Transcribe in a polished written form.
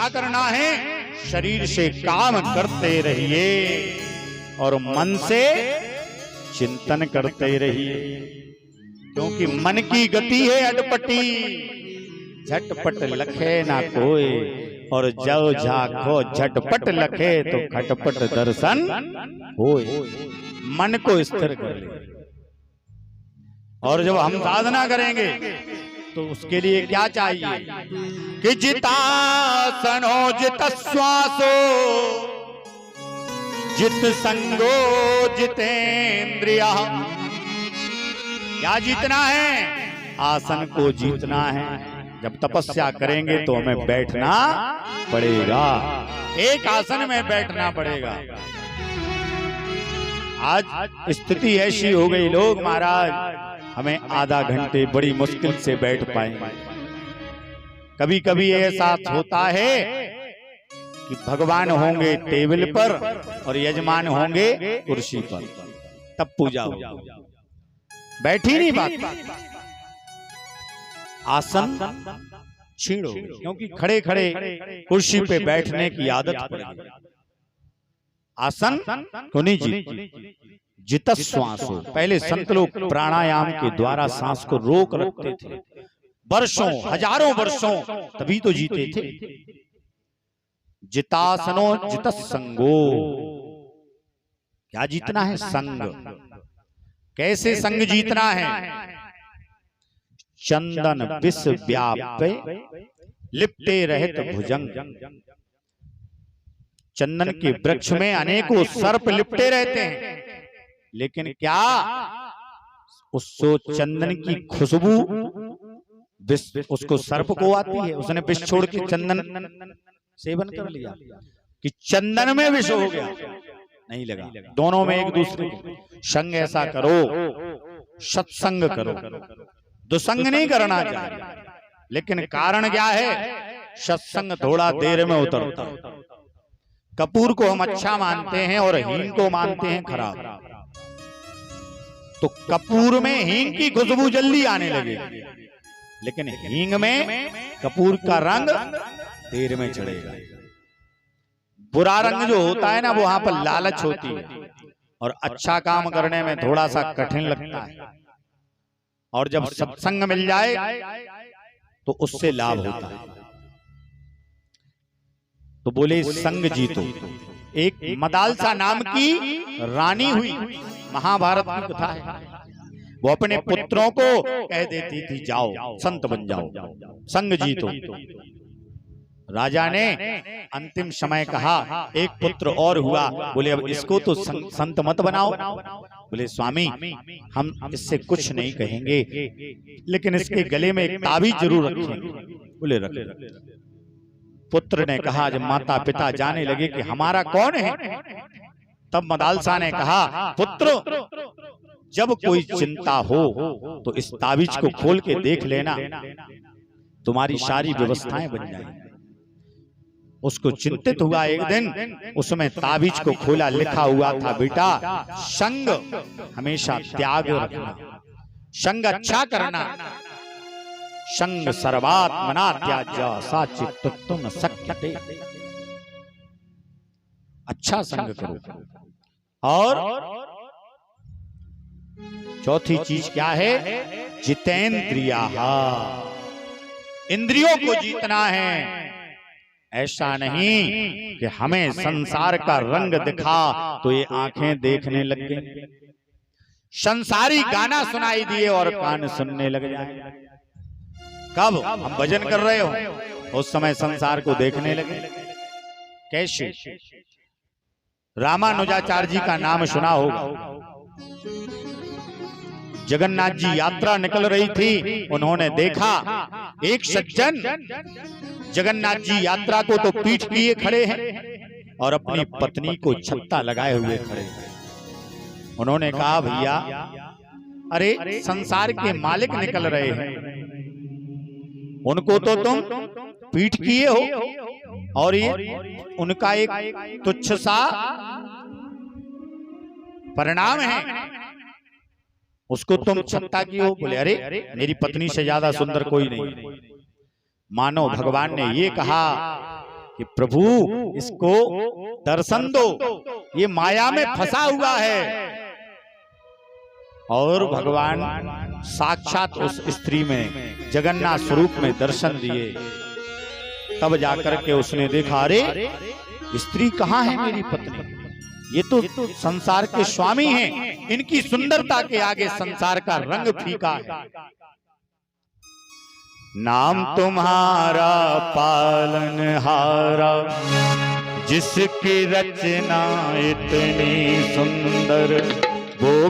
करना है, शरीर से काम करते रहिए और मन से चिंतन करते रहिए, क्योंकि मन की गति है अटपटी, झटपट लखे ना कोई, और जब झाको झटपट लखे तो खटपट दर्शन होए। मन को स्थिर कर ले। और जब हम साधना करेंगे तो उसके लिए क्या चाहिए कि जितासनो जित श्वासो जित संगो जितेंद्रिया। क्या जीतना है? आसन को जीतना है। जब तपस्या करेंगे तो हमें बैठना पड़ेगा, एक आसन में बैठना पड़ेगा। आज स्थिति ऐसी हो गई, लोग महाराज हमें आधा घंटे बड़ी मुश्किल से बैठ पाएंगे। कभी कभी ऐसा होता है कि भगवान होंगे टेबल पर और यजमान होंगे कुर्सी पर, तब पूजा हो, बैठ ही नहीं पाते। आसन छीड़ो, क्योंकि खड़े खड़े कुर्सी पे बैठने की आदत पड़ गई। आसन को नहीं जीत, जित श्वास हो। पहले संत लोग प्राणायाम के द्वारा सांस को रोक रखते थे, वर्षों हजारों वर्षों, तभी तो जीते थे। जितासनो जित संगो। क्या जीतना है? संग। कैसे संग जीतना है? चंदन विष व्यापे लिपटे रहत भुजंग। चंदन के वृक्ष में अनेकों सर्प लिपटे रहते हैं, लेकिन क्या उसको चंदन की खुशबू उसको सर्प को आती है? उसने विष छोड़ के चंदन सेवन कर लिया कि चंदन में विष हो गया? नहीं लगा। दोनों में एक दूसरे को संग ऐसा करो, सत्संग करो, दुसंग नहीं करना चाहिए। लेकिन कारण क्या है? सत्संग थोड़ा देर में उतरता। कपूर को हम अच्छा मानते हैं और हींग को मानते हैं खराब, तो कपूर में हींग की खुशबू जल्दी आने लगेगी, लेकिन हींग में कपूर का रंग देर में चढ़ेगा। बुरा रंग जो होता है ना, वो वहां पर लालच होती है, और अच्छा काम करने में थोड़ा सा कठिन लगता है। और जब सत्संग मिल जाए तो उससे लाभ होता है। तो बोले संग जीतो। एक मदालसा नाम की रानी हुई, महाभारत की कथा है। वो अपने पुत्रों को कह देती थी, जाओ संत बन जाओ, संग जीतो। राजा ने अंतिम समय कहा, एक पुत्र और हुआ, बोले अब इसको तो संत मत बनाओ। बोले स्वामी हम इससे कुछ नहीं कहेंगे, लेकिन इसके गले में एक ताबीज जरूर रखेंगे। बोले रख। पुत्र ने कहा, जब माता पिता जाने लगे कि हमारा कौन है, तब मदालसा ने कहा, पुत्र जब कोई चिंता हो तो इस ताबीज को खोल के देख लेना, तुम्हारी सारी व्यवस्थाएं बन जाएंगी। उसको चिंतित हुआ एक दिन, उसमें ताबीज को खोला, लिखा हुआ था, बेटा संग हमेशा त्याग रखना, संग अच्छा करना, संग सर्वात्मना त्याज्य सा चित्तत्व न शक्यते। अच्छा संग करो। और चौथी चीज क्या है? जितेंद्रिया, इंद्रियों को जीतना है। ऐसा नहीं कि हमें संसार का रंग दिखा तो ये आंखें देखने लग गई, संसारी गाना सुनाई दिए और कान सुनने लग जाए। कब हम भजन कर रहे हो उस समय संसार को देखने लगे। कैसे? रामानुजाचार्य जी का नाम सुना होगा। जगन्नाथ जी यात्रा निकल रही थी, उन्होंने देखा एक सज्जन जगन्नाथ जी यात्रा को तो पीठ किए खड़े हैं और अपनी पत्नी को छत्ता लगाए हुए खड़े हैं। उन्होंने कहा, भैया अरे संसार के मालिक निकल रहे हैं, उनको तो तुम पीठ किए हो और ये उनका एक तुच्छ सा परिणाम है, उसको तुम छत्ता की हो। बोले अरे मेरी पत्नी से ज्यादा सुंदर कोई नहीं। मानो भगवान ने ये कहा कि प्रभु इसको दर्शन दो, ये माया में फंसा हुआ है। और भगवान साक्षात उस स्त्री में जगन्नाथ स्वरूप में दर्शन दिए। तब जाकर के उसने देखा, अरे स्त्री कहाँ है मेरी पत्नी, ये तो संसार के स्वामी हैं, इनकी सुंदरता के आगे संसार का रंग फीका है। नाम तुम्हारा पालनहारा, जिसकी रचना इतनी सुंदर, वो